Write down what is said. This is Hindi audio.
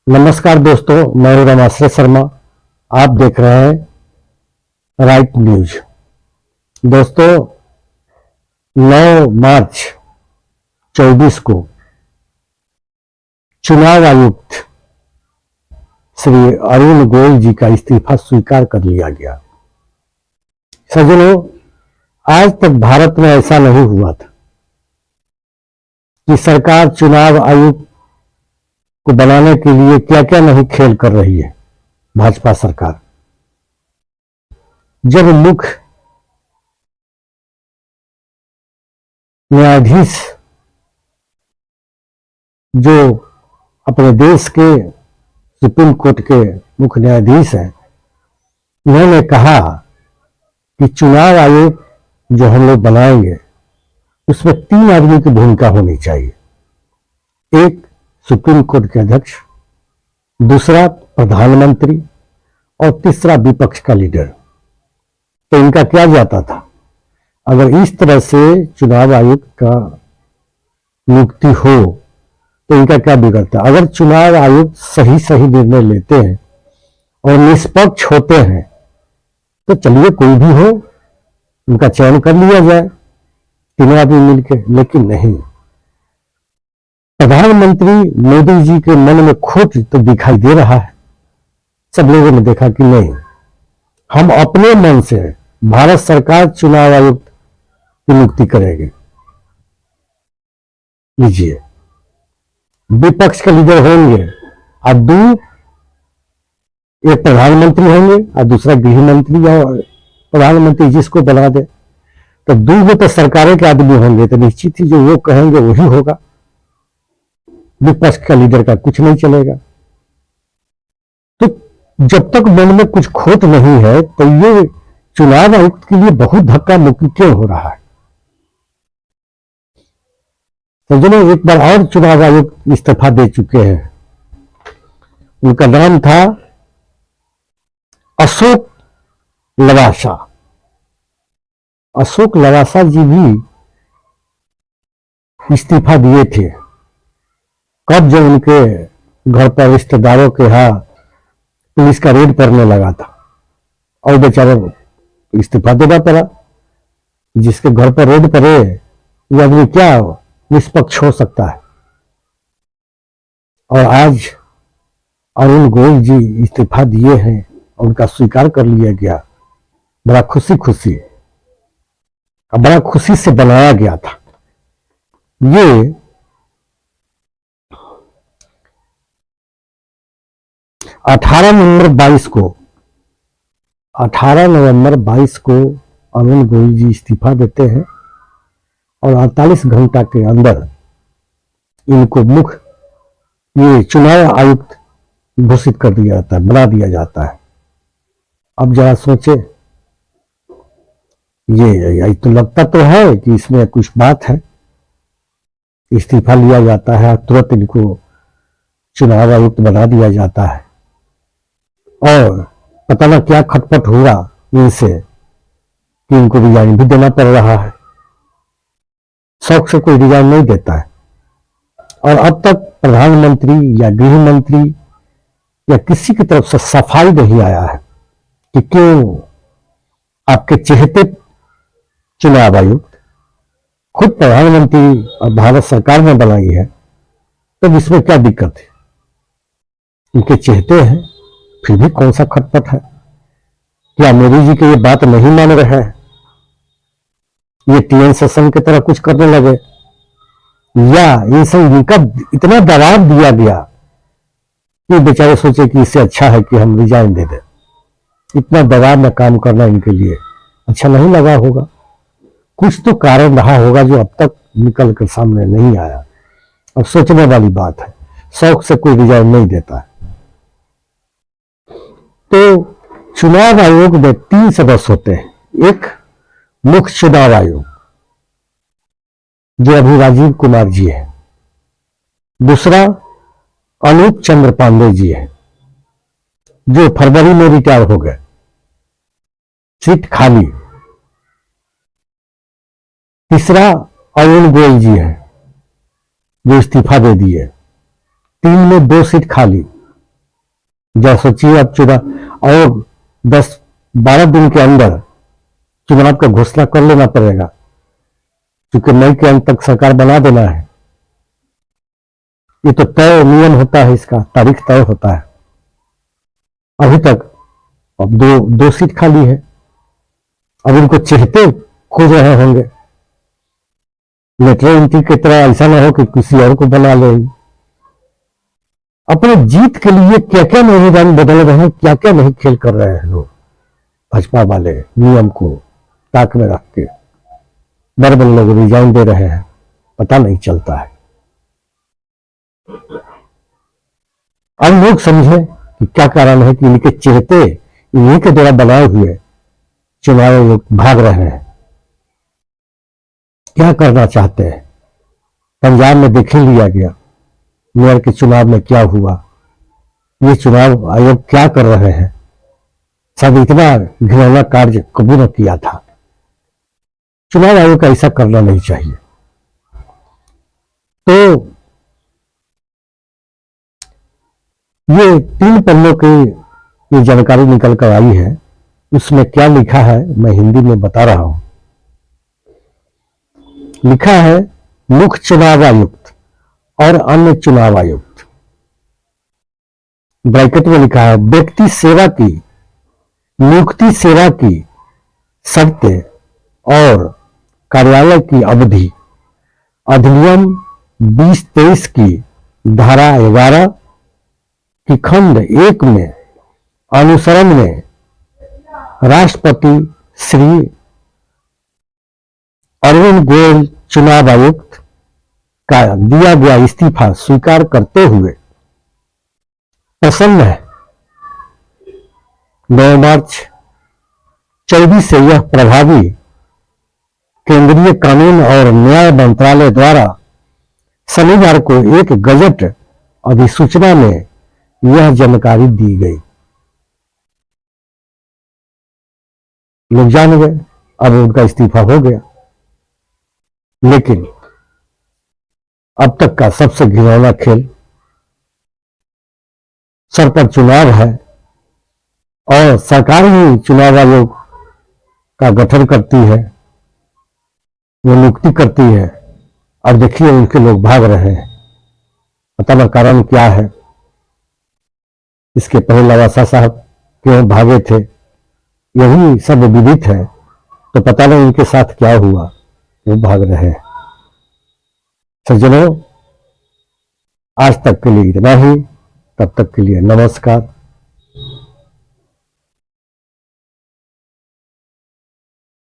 नमस्कार दोस्तों, मैं हूं रमाश्रय शर्मा। आप देख रहे हैं राइट न्यूज। दोस्तों, 9 मार्च 24 को चुनाव आयुक्त श्री अरुण गोयल जी का इस्तीफा स्वीकार कर लिया गया। सज्जनों, आज तक भारत में ऐसा नहीं हुआ था कि सरकार चुनाव आयुक्त को बनाने के लिए क्या क्या नहीं खेल कर रही है। भाजपा सरकार जब मुख्य न्यायाधीश जो अपने देश के सुप्रीम कोर्ट के मुख्य न्यायाधीश हैं, उन्होंने कहा कि चुनाव आयोग जो हम लोग बनाएंगे उसमें 3 आदमी की भूमिका होनी चाहिए। एक सुप्रीम कोर्ट के अध्यक्ष, दूसरा प्रधानमंत्री और तीसरा विपक्ष का लीडर। तो इनका क्या जाता था? अगर इस तरह से चुनाव आयुक्त का नियुक्ति हो तो इनका क्या बिगड़ता? अगर चुनाव आयुक्त सही निर्णय लेते हैं और निष्पक्ष होते हैं तो चलिए कोई भी हो, उनका चयन कर लिया जाए, 3 आदमी मिलकर। लेकिन नहीं, प्रधानमंत्री मोदी जी के मन में खोट तो दिखाई दे रहा है। सब लोगों ने देखा कि नहीं, हम अपने मन से भारत सरकार चुनाव आयुक्त की नियुक्ति करेंगे। लीजिए, विपक्ष के लीडर होंगे और एक प्रधानमंत्री होंगे और दूसरा गृह मंत्री या प्रधानमंत्री जिसको बना दे। तो 2 तो सरकारों के आदमी होंगे, तो निश्चित ही जो वो कहेंगे वही होगा। विपक्ष का लीडर का कुछ नहीं चलेगा। तो जब तक मन में कुछ खोट नहीं है तो ये चुनाव आयुक्त के लिए बहुत धक्का मुक्की क्यों हो रहा है? तो जो एक बार और चुनाव आयुक्त इस्तीफा दे चुके हैं। उनका नाम था अशोक लवासा। अशोक लवासा जी भी इस्तीफा दिए थे। कब? जब उनके घर पर रिश्तेदारों के यहाँ पुलिस का रेड पड़ने लगा था और बेचारे इस्तीफा देना पड़ा। जिसके घर पर रेड पड़े वो आदमी क्या निष्पक्ष हो सकता है? और आज अरुण गोयल जी इस्तीफा दिए हैं और उनका स्वीकार कर लिया गया। बड़ा खुशी और बड़ा खुशी से बनाया गया था। ये 18 नवंबर 22 को अरुण गोयल जी इस्तीफा देते हैं और 48 घंटा के अंदर इनको ये चुनाव आयुक्त घोषित कर दिया जाता है, बना दिया जाता है। अब जरा सोचे, ये तो लगता तो है कि इसमें कुछ बात है। इस्तीफा लिया जाता है, तुरंत इनको चुनाव आयुक्त बना दिया जाता है और पता ना क्या खटपट हुआ इनसे कि इनको रिजाइन भी देना पड़ रहा है। शौक से कोई रिजाइन नहीं देता है। और अब तक प्रधानमंत्री या गृह मंत्री या किसी की तरफ से सफाई नहीं आया है कि क्यों आपके चहेते चुनाव आयुक्त खुद प्रधानमंत्री और भारत सरकार ने बनाई है, तो इसमें क्या दिक्कत है? इनके चहेते हैं, फिर भी कौन सा खटपट है? क्या मोदी जी की ये बात नहीं मान रहे हैं? ये टीएन सेशन की तरह कुछ करने लगे, या इनका इतना दबाव दिया गया कि बेचारे सोचे कि इससे अच्छा है कि हम रिजाइन दे दें। इतना दबाव में काम करना इनके लिए अच्छा नहीं लगा होगा। कुछ तो कारण रहा होगा जो अब तक निकल कर सामने नहीं आया। अब सोचने वाली बात है, शौक से कोई रिजाइन नहीं देता है। तो चुनाव आयोग में 3 सदस्य होते हैं। एक मुख्य चुनाव आयोग जो अभी राजीव कुमार जी है, दूसरा अनूप चंद्र पांडे जी है जो फरवरी में रिटायर हो गए, सीट खाली। तीसरा अरुण गोयल जी है जो इस्तीफा दे दिए। 3 में 2 सीट खाली। जो सोचिए अब चुनाव और 10-12 दिन के अंदर चुनाव का घोषणा कर लेना पड़ेगा, क्योंकि मई के अंत तक सरकार बना देना है। ये तो तय नियम होता है, इसका तारीख तय होता है। अभी तक अब दो सीट खाली है। अब इनको चेहते खोज रहे होंगे, लेटर एंट्री की तरह ऐसा ना हो कि किसी और को बना ले। अपने जीत के लिए क्या क्या नियम बदल रहे हैं, क्या क्या नहीं खेल कर रहे हैं लोग भाजपा वाले, नियम को ताक में रख के बड़े बड़े लोग रिजाइन दे रहे हैं, पता नहीं चलता है। अब लोग समझे कि क्या कारण है कि इनके चेहते इन्हीं के द्वारा बनाए हुए चुनाव लोग भाग रहे हैं। क्या करना चाहते हैं? पंजाब में देख ही लिया गया मेयर के चुनाव में क्या हुआ। ये चुनाव आयोग क्या कर रहे हैं? सब इतना घिनौना कार्य कभी न किया था। चुनाव आयोग का ऐसा करना नहीं चाहिए। तो ये 3 पन्नों की ये जानकारी निकल कर आई है। उसमें क्या लिखा है मैं हिंदी में बता रहा हूं। लिखा है मुख्य चुनाव आयुक्त और अन्य चुनाव आयुक्त, ब्रैकेट में लिखा है व्यक्ति सेवा की नियुक्ति सेवा की शर्तें और कार्यालय की अवधि अधिनियम 2023 की धारा 11 की खंड 1 में अनुसरण में राष्ट्रपति श्री अरविंद गोयल चुनाव आयुक्त का दिया गया इस्तीफा स्वीकार करते हुए प्रसन्न है। 9 मार्च 24 से यह प्रभावी केंद्रीय कानून और न्याय मंत्रालय द्वारा शनिवार को एक गजट अधिसूचना में यह जानकारी दी गई। लोग जान गए, अब उनका इस्तीफा हो गया। लेकिन अब तक का सबसे घिनौना खेल, सर पर चुनाव है और सरकार ही चुनाव आयोग का गठन करती है, वो नियुक्ति करती है, और देखिए उनके लोग भाग रहे हैं। पता न कारण क्या है। इसके पहले लवासा साहब क्यों भागे थे, यही सब विदित है। तो पता नहीं उनके साथ क्या हुआ, वो भाग रहे हैं। सज्जनों, आज तक के लिए इतना ही। तब तक के लिए नमस्कार।